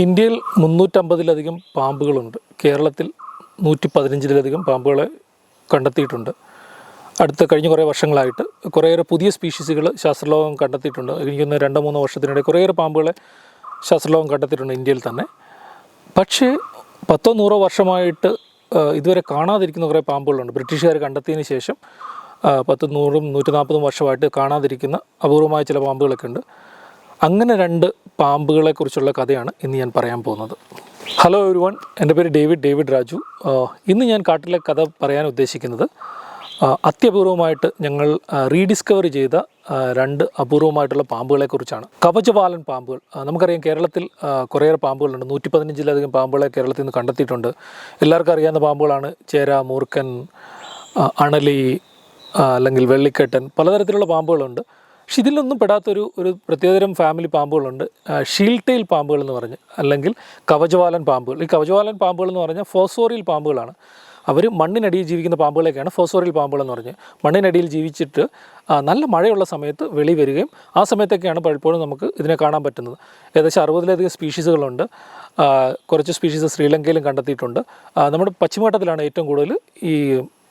ഇന്ത്യയിൽ 350-ലധികം പാമ്പുകളുണ്ട്. കേരളത്തിൽ 115-ലധികം പാമ്പുകളെ കണ്ടെത്തിയിട്ടുണ്ട്. കഴിഞ്ഞ കുറേ വർഷങ്ങളായിട്ട് കുറേയേറെ പുതിയ സ്പീഷീസുകൾ ശാസ്ത്രലോകം കണ്ടെത്തിയിട്ടുണ്ട്. എനിക്കൊന്ന് 2-3 വർഷത്തിനിടെ കുറേയേറെ പാമ്പുകളെ ശാസ്ത്രലോകം കണ്ടെത്തിയിട്ടുണ്ട് ഇന്ത്യയിൽ തന്നെ. പക്ഷേ 10-100 വർഷമായിട്ട് ഇതുവരെ കാണാതിരിക്കുന്ന കുറേ പാമ്പുകളുണ്ട്. ബ്രിട്ടീഷുകാർ കണ്ടെത്തിയതിന് ശേഷം 100-140 വർഷമായിട്ട് കാണാതിരിക്കുന്ന അപൂർവമായ ചില പാമ്പുകളൊക്കെ ഉണ്ട്. അങ്ങനെ 2 പാമ്പുകളെക്കുറിച്ചുള്ള കഥയാണ് ഇന്ന് ഞാൻ പറയാൻ പോകുന്നത്. ഹലോ എവരിവൺ, എൻ്റെ പേര് ഡേവിഡ് രാജു. ഇന്ന് ഞാൻ കാട്ടിലെ കഥ പറയാൻ ഉദ്ദേശിക്കുന്നത് അത്യപൂർവമായിട്ട് ഞങ്ങൾ റീഡിസ്കവർ ചെയ്ത 2 അപൂർവമായിട്ടുള്ള പാമ്പുകളെക്കുറിച്ചാണ്. കവചവാലൻ പാമ്പുകൾ. നമുക്കറിയാം, കേരളത്തിൽ കുറേയേറെ പാമ്പുകളുണ്ട്. 115-ലധികം പാമ്പുകളെ കേരളത്തിൽ നിന്ന് കണ്ടെത്തിയിട്ടുണ്ട്. എല്ലാവർക്കും അറിയാവുന്ന പാമ്പുകളാണ് ചേര, മൂർഖൻ, അണലി, അല്ലെങ്കിൽ വെള്ളിക്കെട്ടൻ, പലതരത്തിലുള്ള പാമ്പുകളുണ്ട്. പക്ഷെ ഇതിലൊന്നും പെടാത്തൊരു പ്രത്യേകതരം ഫാമിലി പാമ്പുകളുണ്ട്. ഷീൽഡ് ടെയിൽ പാമ്പുകൾ എന്ന് പറഞ്ഞ്, അല്ലെങ്കിൽ കവചവാലൻ പാമ്പുകൾ. ഈ കവചവാലൻ പാമ്പുകൾ എന്ന് പറഞ്ഞാൽ ഫോസോറിയൽ പാമ്പുകളാണ്. അവർ മണ്ണിനടിയിൽ ജീവിക്കുന്ന പാമ്പുകളൊക്കെയാണ് ഫോസോറിയൽ പാമ്പുകൾ എന്ന് പറഞ്ഞ്. മണ്ണിനടിയിൽ ജീവിച്ചിട്ട് നല്ല മഴയുള്ള സമയത്ത് വെളി വരികയും ആ സമയത്തൊക്കെയാണ് പലപ്പോഴും നമുക്ക് ഇതിനെ കാണാൻ പറ്റുന്നത്. ഏകദേശം 60-ലധികം സ്പീഷീസുകളുണ്ട്. കുറച്ച് സ്പീഷീസ് ശ്രീലങ്കയിലും കണ്ടെത്തിയിട്ടുണ്ട്. നമ്മുടെ പശ്ചിമഘട്ടത്തിലാണ് ഏറ്റവും കൂടുതൽ ഈ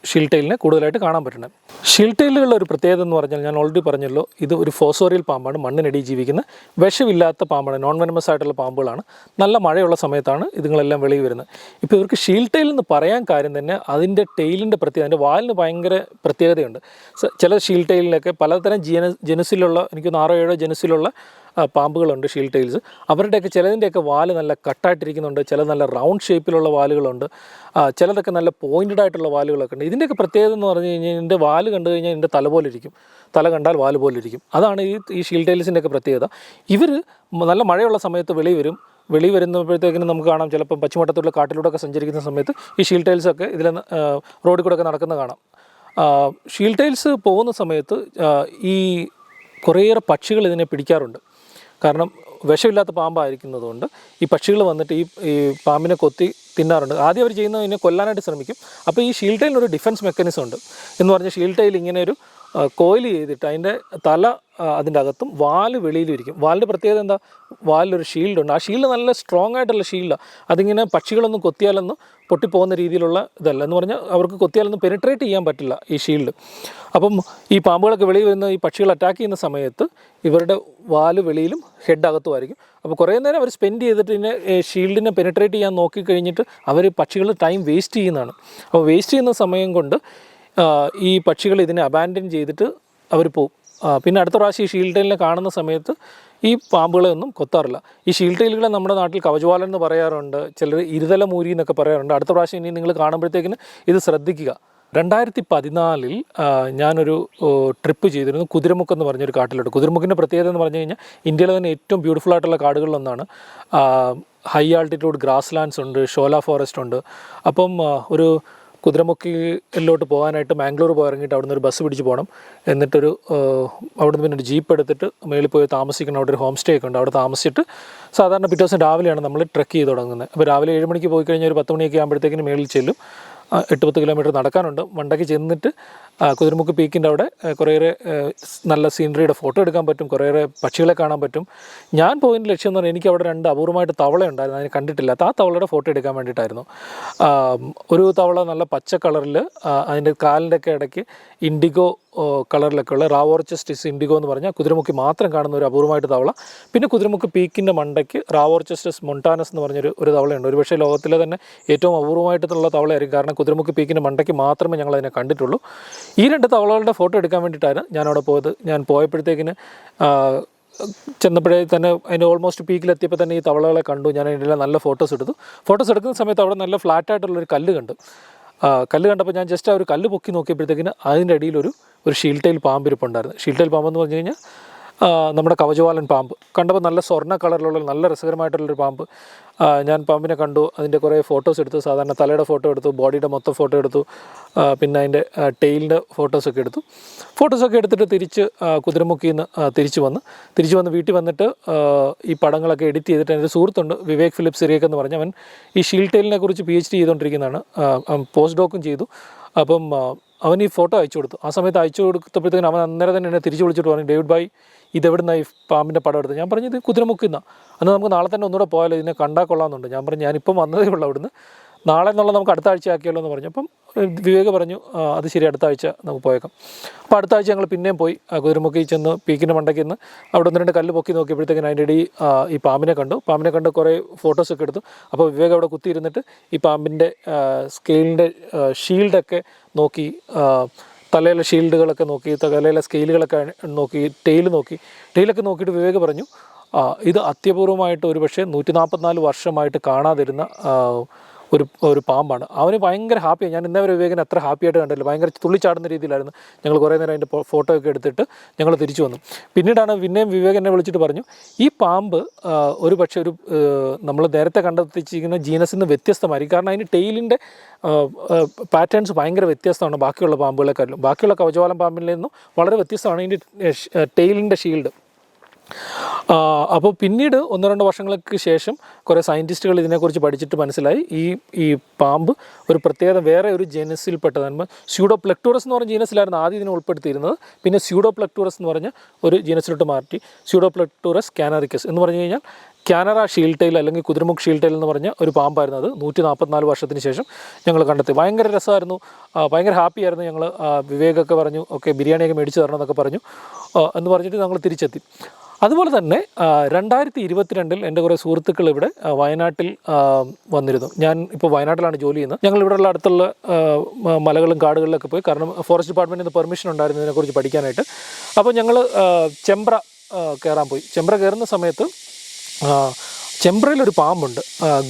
ഷീൽഡ് ടെയിലിനെ കൂടുതലായിട്ട് കാണാൻ പറ്റുന്നത്. ഷീൽഡ് ടെയിലുകളുടെ ഒരു പ്രത്യേകത എന്ന് പറഞ്ഞാൽ, ഞാൻ ഓൾറെഡി പറഞ്ഞല്ലോ, ഇത് ഒരു ഫോസോറിയൽ പാമ്പാണ്. മണ്ണിനടിയിൽ ജീവിക്കുന്ന വിഷമില്ലാത്ത പാമ്പാണ്. നോൺ വെനമസ് ആയിട്ടുള്ള പാമ്പുകളാണ്. നല്ല മഴയുള്ള സമയത്താണ് ഇതുങ്ങളെല്ലാം വെളിയിൽ വരുന്നത്. ഇപ്പോൾ ഇവർക്ക് ഷീൽഡ് ടെയിൽ എന്ന് പറയാൻ കാര്യം തന്നെ അതിൻ്റെ ടെയിലിൻ്റെ പ്രത്യേകത, അതിൻ്റെ വാലിന് ഭയങ്കര പ്രത്യേകതയുണ്ട്. ചില ഷീൽഡ് ടെയിലിനൊക്കെ പലതരം ജനുസിലുള്ള, എനിക്ക് 6-7 ജനുസിലുള്ള പാമ്പുകളുണ്ട് ഷീൽഡ് ടെയിൽസ്. അവരുടെയൊക്കെ ചിലതിൻ്റെയൊക്കെ വാല് നല്ല കട്ടായിട്ടിരിക്കുന്നുണ്ട്. ചില നല്ല റൗണ്ട് ഷേപ്പിലുള്ള വാലുകളുണ്ട്. ചിലതൊക്കെ നല്ല പോയിൻറ്റഡ് ആയിട്ടുള്ള വാലുകളൊക്കെ ഉണ്ട്. ഇതിൻ്റെയൊക്കെ പ്രത്യേകത എന്ന് പറഞ്ഞു കഴിഞ്ഞാൽ, ഇതിൻ്റെ വാല് കണ്ടു കഴിഞ്ഞാൽ ഇതിൻ്റെ തല പോലെ ഇരിക്കും. തല കണ്ടാൽ വാല് പോലെ ഇരിക്കും. അതാണ് ഈ ഷീൽഡ് ടെയിൽസിൻ്റെയൊക്കെ പ്രത്യേകത. ഇവർ നല്ല മഴയുള്ള സമയത്ത് വെളി വരുമ്പോഴത്തേക്കിനും നമുക്ക് കാണാം, ചിലപ്പോൾ പശ്ചിമഘട്ടത്തുള്ള കാട്ടിലൂടെയൊക്കെ സഞ്ചരിക്കുന്ന സമയത്ത് ഈ ഷീൽഡ് ടെയിൽസൊക്കെ ഇതിൽ റോഡിൽ കൂടെയൊക്കെ നടക്കുന്നത് കാണാം. ഷീൽഡ് ടെയിൽസ് പോകുന്ന സമയത്ത് ഈ കുറേയേറെ പക്ഷികൾ ഇതിനെ പിടിക്കാറുണ്ട്. കാരണം വിഷമില്ലാത്ത പാമ്പായിരിക്കുന്നതുകൊണ്ട് ഈ പക്ഷികൾ വന്നിട്ട് ഈ പാമ്പിനെ കൊത്തി തിന്നാറുണ്ട്. ആദ്യം അവർ ചെയ്യുന്നത് ഇതിനെ കൊല്ലാനായിട്ട് ശ്രമിക്കും. അപ്പോൾ ഈ ഷീൽഡ് ടെയിലിനൊരു ഡിഫൻസ് മെക്കാനിസം ഉണ്ട്. എന്ന് പറഞ്ഞാൽ ഷീൽഡ് ടെയിൽ ഇങ്ങനെ ഒരു കോയിൽ ചെയ്തിട്ട് അതിൻ്റെ തല അതിൻ്റെ അകത്തും വാല് വെളിയിലും ഇരിക്കും. വാലിൻ്റെ പ്രത്യേകത എന്താ? വാലിലൊരു ഷീൽഡുണ്ട്. ആ ഷീൽഡ് നല്ല സ്ട്രോങ് ആയിട്ടുള്ള ഷീൽഡാണ്. അതിങ്ങനെ പക്ഷികളൊന്നും കൊത്തിയാലൊന്നും പൊട്ടിപ്പോകുന്ന രീതിയിലുള്ള ഇതല്ല. എന്ന് പറഞ്ഞാൽ അവർക്ക് കൊത്തിയാലൊന്നും പെനിട്രേറ്റ് ചെയ്യാൻ പറ്റില്ല ഈ ഷീൽഡ്. അപ്പം ഈ പാമ്പുകളൊക്കെ വെളിയിൽ വരുന്ന ഈ പക്ഷികൾ അറ്റാക്ക് ചെയ്യുന്ന സമയത്ത് ഇവരുടെ വാല് വെളിയിലും ഹെഡ് അകത്തുമായിരിക്കും. അപ്പോൾ കുറേ നേരം അവർ സ്പെൻഡ് ചെയ്തിട്ട് ഇതിനെ ഷീൽഡിനെ പെനിട്രേറ്റ് ചെയ്യാൻ നോക്കിക്കഴിഞ്ഞിട്ട് അവർ പക്ഷികൾ ടൈം വേസ്റ്റ് ചെയ്യുന്നതാണ്. അപ്പോൾ വേസ്റ്റ് ചെയ്യുന്ന സമയം കൊണ്ട് ഈ പക്ഷികൾ ഇതിനെ അബാൻഡൻ ചെയ്തിട്ട് അവർ പോവും. പിന്നെ അടുത്ത പ്രാവശ്യം ഈ ഷീൽഡ് ടെയിലിനെ കാണുന്ന സമയത്ത് ഈ പാമ്പുകളെ ഒന്നും കൊത്താറില്ല. ഈ ഷീൽഡ് ടെയിലുകളെ നമ്മുടെ നാട്ടിൽ കവചവാലൻ എന്ന് പറയാറുണ്ട്, ചിലർ ഇരുതല മൂരി എന്നൊക്കെ പറയാറുണ്ട്. അടുത്ത പ്രാവശ്യം ഇനി നിങ്ങൾ കാണുമ്പോഴത്തേക്കിന് ഇത് ശ്രദ്ധിക്കുക. 2014 ഞാനൊരു ട്രിപ്പ് ചെയ്തിരുന്നു കുതിരമുക്ക് എന്ന് പറഞ്ഞൊരു കാട്ടിലോട്ട്. കുതിരമുക്കിൻ്റെ പ്രത്യേകത എന്ന് പറഞ്ഞു കഴിഞ്ഞാൽ, ഇന്ത്യയിലെ തന്നെ ഏറ്റവും ബ്യൂട്ടിഫുൾ ആയിട്ടുള്ള കാടുകളിലൊന്നാണ്. ഹൈ ആൾട്ടിറ്റ്യൂഡ് ഗ്രാസ് ലാൻഡ്സ് ഉണ്ട്, ഷോല ഫോറസ്റ്റ് ഉണ്ട്. അപ്പം ഒരു കുതിരമുക്കിലോട്ട് പോകാനായിട്ട് മാംഗ്ലൂർ പോയി ഇറങ്ങിയിട്ട് അവിടുന്ന് ഒരു ബസ് പിടിച്ച് പോകണം. എന്നിട്ടൊരു അവിടുന്ന് പിന്നെ ഒരു ജീപ്പ് എടുത്തിട്ട് മേളിൽ പോയി താമസിക്കണം. അവിടെ ഒരു ഹോം സ്റ്റേ ഒക്കെ ഉണ്ട്. അവിടെ താമസിച്ചിട്ട് സാധാരണ പിറ്റേ ദിവസം രാവിലെയാണ് നമ്മൾ ട്രെക്ക് ചെയ്ത് തുടങ്ങുന്നത്. അപ്പോൾ രാവിലെ 7 മണിക്ക് പോയി കഴിഞ്ഞാൽ ഒരു 10 മണിയൊക്കെ ആകുമ്പോഴത്തേക്കിന് മേളിൽ ചെല്ലും. 8-10 കിലോമീറ്റർ നടക്കാനുണ്ട്. മണ്ടയ്ക്ക് ചെന്നിട്ട് കുതിരമുക്ക് പീക്കിൻ്റെ അവിടെ കുറേയേറെ നല്ല സീനറിയുടെ ഫോട്ടോ എടുക്കാൻ പറ്റും. കുറേയേറെ പക്ഷികളെ കാണാൻ പറ്റും. ഞാൻ പോയതിൻ്റെ ലക്ഷ്യം എന്ന് പറഞ്ഞാൽ, എനിക്ക് അവിടെ 2 അപൂർവമായിട്ട് തവള ഉണ്ടായിരുന്നു. അതിനെ കണ്ടിട്ടില്ലാത്ത ആ തവളയുടെ ഫോട്ടോ എടുക്കാൻ വേണ്ടിയിട്ടായിരുന്നു. ഒരു തവള നല്ല പച്ച കളറിൽ, അതിൻ്റെ കാലിൻ്റെ ഒക്കെ ഇടയ്ക്ക് ഇൻഡിഗോ കളറിലൊക്കെ ഉള്ള റാവോർച്ചസ്റ്റിസ് ഇൻഡിഗോ എന്ന് പറഞ്ഞാൽ കുതിരമുക്കി മാത്രം കാണുന്ന ഒരു അപൂർവമായിട്ട് തവള. പിന്നെ കുതിരമുക്ക് പീക്കിൻ്റെ മണ്ടയ്ക്ക് റാവോർച്ചസ്റ്റിസ് മൊണ്ടാനസ് എന്ന് പറഞ്ഞൊരു തവളയുണ്ട്. ഒരുപക്ഷേ ലോകത്തിലെ തന്നെ ഏറ്റവും അപൂർവമായിട്ടുള്ള തവളയായിരിക്കും. കാരണം കുതിരമുക്ക് പീക്കിൻ്റെ മണ്ടയ്ക്ക് മാത്രമേ ഞങ്ങൾ അതിനെ കണ്ടിട്ടുള്ളൂ. ഈ 2 തവളകളുടെ ഫോട്ടോ എടുക്കാൻ വേണ്ടിയിട്ടാണ് ഞാനവിടെ പോയത്. ഞാൻ പോയപ്പോഴത്തേക്കിന് ചെന്നപ്പോഴേ തന്നെ അതിൻ്റെ ഓൾമോസ്റ്റ് പീക്കിലെത്തിയപ്പോൾ തന്നെ ഈ തവളകളെ കണ്ടു. ഞാൻ അതിൻ്റെ നല്ല ഫോട്ടോസ് എടുക്കുന്ന സമയത്ത് അവിടെ നല്ല ഫ്ലാറ്റായിട്ടുള്ളൊരു കല്ല് കണ്ടപ്പോൾ ഞാൻ ജസ്റ്റ് ആ ഒരു കല്ല് പൊക്കി നോക്കിയപ്പോഴത്തേക്കിന് അതിൻ്റെ അടിയിൽ ഒരു ഷീൽഡ് ടെയിൽ പാമ്പ് ഇരിപ്പുണ്ടായിരുന്നു. ഷീൽഡ് ടെയിൽ പാമ്പ് എന്ന് പറഞ്ഞു കഴിഞ്ഞാൽ നമ്മുടെ കവചവാലൻ പാമ്പ്. കണ്ടപ്പോൾ നല്ല സ്വർണ്ണ കളറിലുള്ള നല്ല രസകരമായിട്ടുള്ളൊരു പാമ്പ്. ഞാൻ പാമ്പിനെ കണ്ടു. അതിൻ്റെ കുറേ ഫോട്ടോസ് എടുത്തു. സാധാരണ തലയുടെ ഫോട്ടോ എടുത്തു, ബോഡിയുടെ മൊത്തം ഫോട്ടോ എടുത്തു, പിന്നെ അതിൻ്റെ ടെയിലിൻ്റെ ഫോട്ടോസൊക്കെ എടുത്തിട്ട് തിരിച്ച് കുതിരമുക്കിൽ നിന്ന് തിരിച്ചു വന്ന് വീട്ടിൽ വന്നിട്ട് ഈ പടങ്ങളൊക്കെ എഡിറ്റ് ചെയ്തിട്ട് എൻ്റെ സുഹൃത്തുണ്ട് വിവേക് ഫിലിപ്പ് സിറിയക്ക് എന്ന് പറഞ്ഞ്, അവൻ ഈ ഷീൽഡ് ടെയിലിനെ കുറിച്ച് PhD ചെയ്തുകൊണ്ടിരിക്കുന്നതാണ്. പോസ്റ്റ് ഡോക്കും ചെയ്തു. അപ്പം അവൻ ഈ ഫോട്ടോ അയച്ചു കൊടുത്തു. ആ സമയത്ത് അയച്ചു കൊടുത്തപ്പോഴത്തേക്കും അവൻ അന്നേരം തന്നെ എന്നെ തിരിച്ച് വിളിച്ചിട്ട് പറഞ്ഞു, ഡേവിഡ് ഭായ് ഇതെവിടുന്നാണ് ഈ പാമ്പിൻ്റെ പടം എടുത്തത്? ഞാൻ പറഞ്ഞു ഇത് കുതിരമുക്കുന്ന. എന്നാൽ നമുക്ക് നാളെ തന്നെ ഒന്നുകൂടെ പോയാലോ, ഇതിനെ കണ്ടാൽ കൊള്ളാമെന്നുണ്ട്. ഞാൻ പറഞ്ഞു ഞാനിപ്പം വന്നതേ ഉള്ളൂ അവിടുന്ന്, നാളെ എന്നുള്ള നമുക്ക് അടുത്ത ആഴ്ച ആക്കിയല്ലോ എന്ന് പറഞ്ഞു. അപ്പം വിവേക് പറഞ്ഞു അത് ശരി, അടുത്ത ആഴ്ച നമുക്ക് പോയേക്കാം. അപ്പോൾ അടുത്ത ആഴ്ച ഞങ്ങൾ പിന്നെയും പോയി കുതിരമുക്കി ചെന്ന് പീക്കിൻ്റെ മണ്ടയ്ക്ക് നിന്ന് അവിടെ 1-2 കല്ല് പൊക്കി നോക്കിയപ്പോഴത്തേക്കിന് അതിൻ്റെ ഇടയിൽ ഈ പാമ്പിനെ കണ്ട് കുറേ ഫോട്ടോസൊക്കെ എടുത്തു. അപ്പോൾ വിവേക് അവിടെ കുത്തിയിരുന്നിട്ട് ഈ പാമ്പിൻ്റെ സ്കെയിലിൻ്റെ ഷീൽഡൊക്കെ നോക്കി, തലയിലെ ഷീൽഡുകളൊക്കെ നോക്കി, തലയിലെ സ്കെയിലുകളൊക്കെ നോക്കി, ടെയിലൊക്കെ നോക്കിയിട്ട് വിവേക് പറഞ്ഞു ഇത് അത്യപൂർവമായിട്ട് ഒരു പക്ഷേ 144 വർഷമായിട്ട് കാണാതിരുന്ന ഒരു പാമ്പാണ്. അവന് ഭയങ്കര ഹാപ്പിയാണ്. ഞാൻ ഇന്നേ വരെ വിവേകിനെ അത്ര ഹാപ്പിയായിട്ട് കണ്ടില്ല. ഭയങ്കര തുള്ളിച്ചാടുന്ന രീതിയിലായിരുന്നു. ഞങ്ങൾ കുറേ നേരം അതിൻ്റെ ഫോട്ടോ ഒക്കെ എടുത്തിട്ട് ഞങ്ങൾ തിരിച്ചു വന്നു. പിന്നീടാണ് പിന്നെയും വിവേക് എന്നെ വിളിച്ചിട്ട് പറഞ്ഞു ഈ പാമ്പ് ഒരു പക്ഷേ നമ്മൾ നേരത്തെ കണ്ടെത്തിച്ചിരിക്കുന്ന ജീനസിൽ നിന്ന് വ്യത്യസ്തമായിരിക്കും. കാരണം അതിന് ടെയിലിൻ്റെ പാറ്റേൺസ് ഭയങ്കര വ്യത്യസ്തമാണ് ബാക്കിയുള്ള പാമ്പുകളെക്കാളും. ബാക്കിയുള്ള കവചവാലൻ പാമ്പിൽ നിന്നും വളരെ വ്യത്യസ്തമാണ് ഇതിൻ്റെ ടെയിലിൻ്റെ ഷീൽഡ്. അപ്പോൾ പിന്നീട് 1-2 വർഷങ്ങൾക്ക് ശേഷം കുറേ സയൻറ്റിസ്റ്റുകൾ ഇതിനെക്കുറിച്ച് പഠിച്ചിട്ട് മനസ്സിലായി ഈ പാമ്പ് ഒരു പ്രത്യേകത വേറെ ഒരു ജീനസിൽപ്പെട്ടതാണ്. സ്യൂഡോപ്ലെക്ടൂറസ് എന്ന് പറഞ്ഞ ജീനസിലായിരുന്നു ആദ്യം ഇതിനെ ഉൾപ്പെടുത്തിയിരുന്നത്. പിന്നെ സ്യൂഡോപ്ലെക്ടൂറസ് എന്ന് പറഞ്ഞ ഒരു ജീനസിലോട്ട് മാറ്റി സ്യൂഡോപ്ലെക്ടൂറസ് കാനറിക്കസ് എന്ന് പറഞ്ഞു കഴിഞ്ഞാൽ കാനറ ഷീൽഡ് ടെയിൽ അല്ലെങ്കിൽ കുതിരമുഖ് ഷീൽഡ് ടെയിൽ എന്ന് പറഞ്ഞ ഒരു പാമ്പായിരുന്നു. അത് 144 വർഷത്തിന് ശേഷം ഞങ്ങൾ കണ്ടെത്തി. ഭയങ്കര രസമായിരുന്നു, ഭയങ്കര ഹാപ്പിയായിരുന്നു. ഞങ്ങൾ വിവേകൊക്കെ പറഞ്ഞു ഓക്കെ ബിരിയാണിയൊക്കെ മേടിച്ച് തരണം എന്നൊക്കെ പറഞ്ഞു എന്ന് പറഞ്ഞിട്ട് ഞങ്ങൾ തിരിച്ചെത്തി. അതുപോലെ തന്നെ 2022 എൻ്റെ കുറേ സുഹൃത്തുക്കൾ ഇവിടെ വയനാട്ടിൽ വന്നിരുന്നു. ഞാൻ ഇപ്പോൾ വയനാട്ടിലാണ് ജോലി ചെയ്യുന്നത്. ഞങ്ങൾ ഇവിടെയുള്ള അടുത്തുള്ള മലകളും കാടുകളിലൊക്കെ പോയി. കാരണം ഫോറസ്റ്റ് ഡിപ്പാർട്ട്മെൻറ്റിൽ നിന്ന് പെർമിഷൻ ഉണ്ടായിരുന്നു ഇതിനെക്കുറിച്ച് പഠിക്കാനായിട്ട്. അപ്പോൾ ഞങ്ങൾ ചെമ്പ്ര കയറാൻ പോയി. ചെമ്പ്ര കയറുന്ന സമയത്ത് ചെമ്പ്രയിലൊരു പാമ്പുണ്ട്,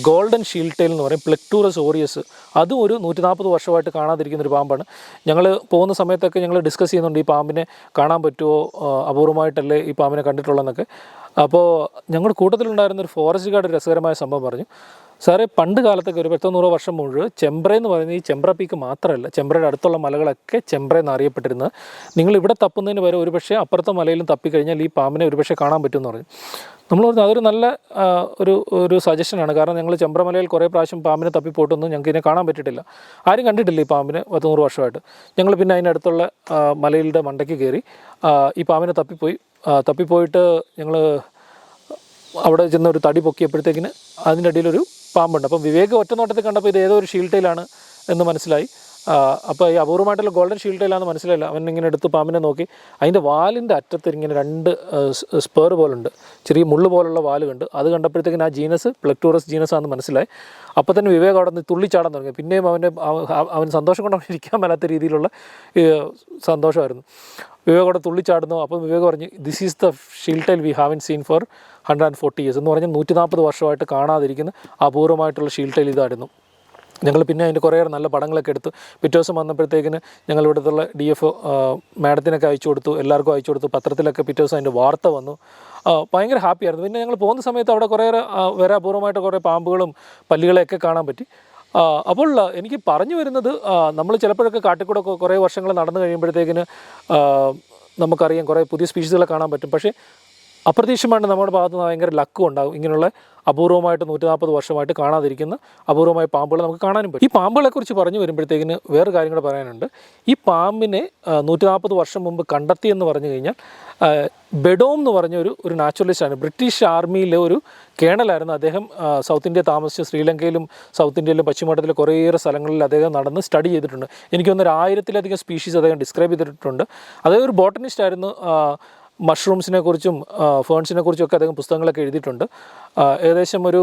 ഗോൾഡൻ ഷീൽഡ് ടെയിൽ എന്ന് പറയും, പ്ലെക്ടൂറസ് ഓറിയസ്. അതും ഒരു 140 വർഷമായിട്ട് കാണാതിരിക്കുന്നൊരു പാമ്പാണ്. ഞങ്ങൾ പോകുന്ന സമയത്തൊക്കെ ഞങ്ങൾ ഡിസ്കസ് ചെയ്യുന്നുണ്ട് ഈ പാമ്പിനെ കാണാൻ പറ്റുമോ, അപൂർവമായിട്ടല്ലേ ഈ പാമ്പിനെ കണ്ടിട്ടുള്ളതെന്നൊക്കെ. അപ്പോൾ ഞങ്ങളുടെ കൂട്ടത്തിലുണ്ടായിരുന്ന ഒരു ഫോറസ്റ്റ് ഗാർഡ് രസകരമായ സംഭവം പറഞ്ഞു, സാറേ പണ്ട് കാലത്തൊക്കെ ഒരു 100 വർഷം മുഴുവൻ ചെമ്പ്ര എന്ന് പറയുന്നത് ഈ ചെമ്പ്ര പീക്ക് മാത്രമല്ല, ചെമ്പ്രയുടെ അടുത്തുള്ള മലകളൊക്കെ ചെമ്പ്ര എന്നറിയപ്പെട്ടിരുന്നത്. നിങ്ങൾ ഇവിടെ തപ്പുന്നതിന് വരെ ഒരുപക്ഷെ അപ്പുറത്തെ മലയിലും തപ്പിക്കഴിഞ്ഞാൽ ഈ പാമ്പിനെ ഒരുപക്ഷെ കാണാൻ പറ്റുമെന്ന് പറഞ്ഞു. നമ്മൾ പറഞ്ഞു അതൊരു നല്ല ഒരു സജഷനാണ്. കാരണം ഞങ്ങൾ ചെമ്പ്രമലയിൽ കുറേ പ്രാവശ്യം പാമ്പിനെ തപ്പിപ്പോയിട്ടൊന്നും ഞങ്ങൾക്ക് ഇതിനെ കാണാൻ പറ്റിയിട്ടില്ല. ആരും കണ്ടിട്ടില്ല ഈ പാമ്പിനെ 100 വർഷമായിട്ട്. ഞങ്ങൾ പിന്നെ അതിനടുത്തുള്ള മലയുടെ മണ്ടയ്ക്ക് കയറി ഈ പാമ്പിനെ തപ്പിപ്പോയിട്ട് ഞങ്ങൾ അവിടെ ചെന്ന് ഒരു തടി പൊക്കിയപ്പോഴത്തേക്കിന് അതിൻ്റെ അടിയിലൊരു പാമ്പുണ്ട്. അപ്പം വിവേക് ഒറ്റ നോട്ടത്തിൽ കണ്ടപ്പോൾ ഇത് ഏതോ ഒരു ഷീൽഡ് ടെയിലാണ് എന്ന് മനസ്സിലായി. അപ്പോൾ ഈ അപൂർവമായിട്ടുള്ള ഗോൾഡൻ ഷീൽഡ് ടെയിലാണെന്ന് മനസ്സിലായില്ല. അവൻ ഇങ്ങനെ എടുത്ത് പാമ്പിനെ നോക്കി. അതിൻ്റെ വാലിൻ്റെ അറ്റത്ത് ഇങ്ങനെ 2 സ്പേർ പോലുണ്ട്, ചെറിയ മുള്ളു പോലുള്ള വാല് കണ്ട്. അത് കണ്ടപ്പോഴത്തേക്കിന് ആ ജീനസ് പ്ലെക്ടൂറസ് ജീനസാണെന്ന് മനസ്സിലായി. അപ്പോൾ തന്നെ വിവേക് അവിടെ നിന്ന് തുള്ളിച്ചാടാൻ തുടങ്ങി. പിന്നെയും അവൻ സന്തോഷം കൊണ്ട് അവൻ ഇരിക്കാൻ മേലാത്ത രീതിയിലുള്ള സന്തോഷമായിരുന്നു. വിവേക് അവിടെ തുള്ളിച്ചാടുന്നു. അപ്പം വിവേക് പറഞ്ഞു this is the shield tail we haven't seen for 140 years എന്ന് പറഞ്ഞാൽ 140 വർഷമായിട്ട് കാണാതിരിക്കുന്ന അപൂർവമായിട്ടുള്ള ഷീൽഡ് ടെയിൽ ഇതായിരുന്നു. ഞങ്ങൾ പിന്നെ അതിൻ്റെ കുറേയേറെ നല്ല പടങ്ങളൊക്കെ എടുത്തു. പിറ്റേ ദിവസം വന്നപ്പോഴത്തേക്കിന് ഞങ്ങൾ ഇവിടുത്തെ DFO മാഡത്തിനൊക്കെ അയച്ചു കൊടുത്തു, എല്ലാവർക്കും അയച്ചു കൊടുത്തു. പത്രത്തിലൊക്കെ പിറ്റേ ദിവസം അതിൻ്റെ വാർത്ത വന്നു. ഭയങ്കര ഹാപ്പിയായിരുന്നു. പിന്നെ ഞങ്ങൾ പോകുന്ന സമയത്ത് അവിടെ കുറേയേറെ വേറെ അപൂർവമായിട്ട് കുറേ പാമ്പുകളും പല്ലികളെയൊക്കെ കാണാൻ പറ്റി. അപ്പോൾ എനിക്ക് പറഞ്ഞു വരുന്നത് നമ്മൾ ചിലപ്പോഴൊക്കെ കാട്ടിക്കൂടെ കുറേ വർഷങ്ങൾ നടന്നു കഴിയുമ്പോഴത്തേക്കിന് നമുക്കറിയാം കുറേ പുതിയ സ്പീഷീസുകളെ കാണാൻ പറ്റും. പക്ഷേ അപ്രതീക്ഷിതമായിട്ട് നമ്മുടെ ഭാഗത്ത് നിന്ന് ഭയങ്കര ലക്കും ഉണ്ടാകും. ഇങ്ങനെയുള്ള അപൂർവമായിട്ട് 140 വർഷമായിട്ട് കാണാതിരിക്കുന്ന അപൂർവമായ പാമ്പുകൾ നമുക്ക് കാണാനും പറ്റും. ഈ പാമ്പുകളെക്കുറിച്ച് പറഞ്ഞു വരുമ്പോഴത്തേക്കിന് വേറെ കാര്യം കൂടെ പറയാനുണ്ട്. ഈ പാമ്പിനെ 140 വർഷം മുമ്പ് കണ്ടെത്തിയെന്ന് പറഞ്ഞു കഴിഞ്ഞാൽ ബെഡോം എന്ന് പറഞ്ഞ ഒരു നാച്ചുറലിസ്റ്റാണ്. ബ്രിട്ടീഷ് ആർമിയിലെ ഒരു കേണലായിരുന്നു അദ്ദേഹം. സൗത്ത് ഇന്ത്യ താമസിച്ച് ശ്രീലങ്കയിലും സൗത്ത് ഇന്ത്യയിലും പശ്ചിമഘട്ടത്തിലെ കുറേയേറെ സ്ഥലങ്ങളിൽ അദ്ദേഹം നടന്ന് സ്റ്റഡി ചെയ്തിട്ടുണ്ട്. എനിക്ക് തോന്നുന്നു 1000-ലധികം സ്പീഷീസ് അദ്ദേഹം ഡിസ്ക്രൈബ് ചെയ്തിട്ടുണ്ട്. അദ്ദേഹം ഒരു ബോട്ടണിസ്റ്റ് ആയിരുന്നു. മഷ്റൂംസിനെ കുറിച്ചും ഫേൺസിനെ കുറിച്ചൊക്കെ അദ്ദേഹം പുസ്തകങ്ങളൊക്കെ എഴുതിയിട്ടുണ്ട്. ഏകദേശം ഒരു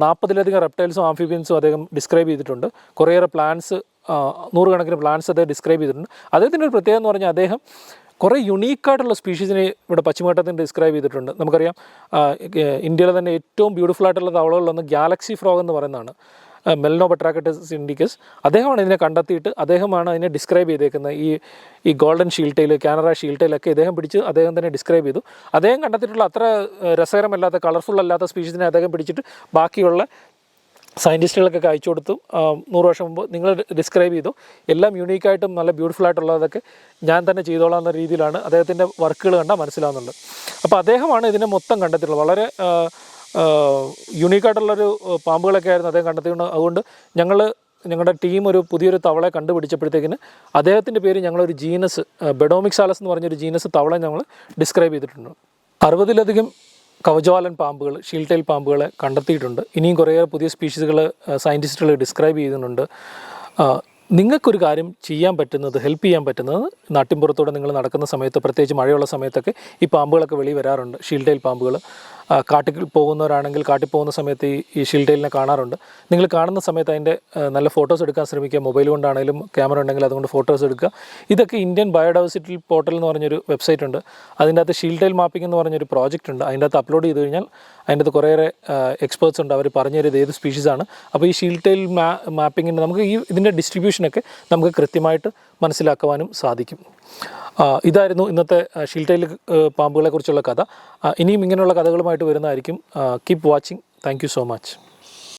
40-ലധികം റെപ്റ്റൈൽസും ആംഫിബിയൻസും അദ്ദേഹം ഡിസ്ക്രൈബ് ചെയ്തിട്ടുണ്ട്. കുറേയേറെ പ്ലാന്റ്സ്, 100 കണക്കിന് പ്ലാന്റ്സ് അദ്ദേഹം ഡിസ്ക്രൈബ് ചെയ്തിട്ടുണ്ട്. അദ്ദേഹത്തിൻ്റെ ഒരു പ്രത്യേകത എന്ന് പറഞ്ഞാൽ അദ്ദേഹം കുറേ യുണീക്കായിട്ടുള്ള സ്പീഷീസിനെ ഇവിടെ പശ്ചിമഘട്ടത്തിൽ ഡിസ്ക്രൈബ് ചെയ്തിട്ടുണ്ട്. നമുക്കറിയാം ഇന്ത്യയിലെ തന്നെ ഏറ്റവും ബ്യൂട്ടിഫുൾ ആയിട്ടുള്ള തവളകളിലൊന്ന് ഗാലക്സി ഫ്രോഗ് എന്ന് പറയുന്നതാണ്, മെലനോപെട്രാക്കറ്റസ് ഇൻഡിക്കസ്. അദ്ദേഹമാണ് ഇതിനെ കണ്ടെത്തിയിട്ട് അദ്ദേഹമാണ് അതിനെ ഡിസ്ക്രൈബ് ചെയ്തേക്കുന്നത്. ഈ golden shield tail, Canara shield ടെയിലൊക്കെ അദ്ദേഹം പിടിച്ച് അദ്ദേഹം തന്നെ ഡിസ്ക്രൈബ് ചെയ്തു. അദ്ദേഹം കണ്ടെത്തിയിട്ടുള്ള അത്ര രസകരമല്ലാത്ത കളർഫുൾ അല്ലാത്ത സ്പീഷീസിനെ അദ്ദേഹം പിടിച്ചിട്ട് ബാക്കിയുള്ള സയൻറ്റിസ്റ്റുകൾക്കൊക്കെ അയച്ചു കൊടുത്തു. 100 വർഷം മുമ്പ് നിങ്ങൾ ഡിസ്ക്രൈബ് ചെയ്തു, എല്ലാം യൂണീക്കായിട്ടും നല്ല ബ്യൂട്ടിഫുൾ ആയിട്ടുള്ളതൊക്കെ ഞാൻ തന്നെ ചെയ്തോളാം എന്ന രീതിയിലാണ് അദ്ദേഹത്തിൻ്റെ വർക്കുകൾ കണ്ടാൽ മനസ്സിലാവുന്നുണ്ട്. അപ്പോൾ അദ്ദേഹമാണ് ഇതിനെ മൊത്തം കണ്ടെത്തിയിട്ടുള്ളത്. വളരെ യുണീക്കായിട്ടുള്ളൊരു പാമ്പുകളൊക്കെ ആയിരുന്നു അദ്ദേഹം കണ്ടെത്തിയത്. അതുകൊണ്ട് ഞങ്ങൾ ഞങ്ങളുടെ ടീം ഒരു പുതിയൊരു തവളയെ കണ്ടുപിടിച്ചപ്പോഴത്തേക്കിന് അദ്ദേഹത്തിൻ്റെ പേര് ഞങ്ങളൊരു ജീനസ് ബെഡോമിക്സാലസ് എന്ന് പറഞ്ഞൊരു ജീനസ് തവള ഞങ്ങൾ ഡിസ്ക്രൈബ് ചെയ്തിട്ടുണ്ട്. 60-ലധികം കവചവാലൻ പാമ്പുകൾ, ഷീൽഡ് ടൈൽ പാമ്പുകളെ കണ്ടെത്തിയിട്ടുണ്ട്. ഇനിയും കുറേ പുതിയ സ്പീഷീസുകൾ സയൻറ്റിസ്റ്റുകൾ ഡിസ്ക്രൈബ് ചെയ്യുന്നുണ്ട്. നിങ്ങൾക്കൊരു കാര്യം ചെയ്യാൻ പറ്റുന്നത്, ഹെൽപ്പ് ചെയ്യാൻ പറ്റുന്നത്, നാട്ടിൻപുറത്തൂടെ നിങ്ങൾ നടക്കുന്ന സമയത്ത്, പ്രത്യേകിച്ച് മഴയുള്ള സമയത്തൊക്കെ ഈ പാമ്പുകളൊക്കെ വെളിയിൽ വരാറുണ്ട്. ഷീൽഡ് ടൈൽ പാമ്പുകൾ കാട്ടിൽ പോകുന്നവരാണെങ്കിൽ കാട്ടിൽ പോകുന്ന സമയത്ത് ഈ ഷീൽഡ് ടൈലിനെ കാണാറുണ്ട്. നിങ്ങൾ കാണുന്ന സമയത്ത് അതിൻ്റെ നല്ല ഫോട്ടോസ് എടുക്കാൻ ശ്രമിക്കുക. മൊബൈൽ കൊണ്ടാണെങ്കിലും ക്യാമറ ഉണ്ടെങ്കിൽ അതുകൊണ്ട് ഫോട്ടോസ് എടുക്കുക. ഇതൊക്കെ ഇന്ത്യൻ ബയോഡൈവേഴ്സിറ്റി പോർട്ടൽ എന്ന് പറഞ്ഞൊരു വെബ്സൈറ്റ് ഉണ്ട്. അതിൻ്റെ അകത്ത് ഷീൽഡ് ടൈൽ മാപ്പിംഗ് എന്ന് പറഞ്ഞൊരു പ്രോജക്റ്റ് ഉണ്ട്. അതിൻ്റെ അകത്ത് അപ്ലോഡ് ചെയ്ത് കഴിഞ്ഞാൽ അതിൻ്റെ അകത്ത് കുറേയേറെ എക്സ്പേർട്സ് ഉണ്ട്. അവർ പറഞ്ഞു തരുന്നത് ഏത് സ്പീഷീസാണ്. അപ്പോൾ ഈ ഷീൽഡ് ടൈൽ മാപ്പിങ്ങിൻ്റെ നമുക്ക് ഇതിൻ്റെ ഡിസ്ട്രിബ്യൂഷനൊക്കെ നമുക്ക് കൃത്യമായിട്ട് മനസ്സിലാക്കുവാനും സാധിക്കും. ഇതായിരുന്നു ഇന്നത്തെ ഷീൽഡ് ടൈൽ പാമ്പുകളെക്കുറിച്ചുള്ള കഥ. ഇനിയും ഇങ്ങനെയുള്ള കഥകളുമായിട്ട് വരുന്നതായിരിക്കും. Keep watching. Thank you so much.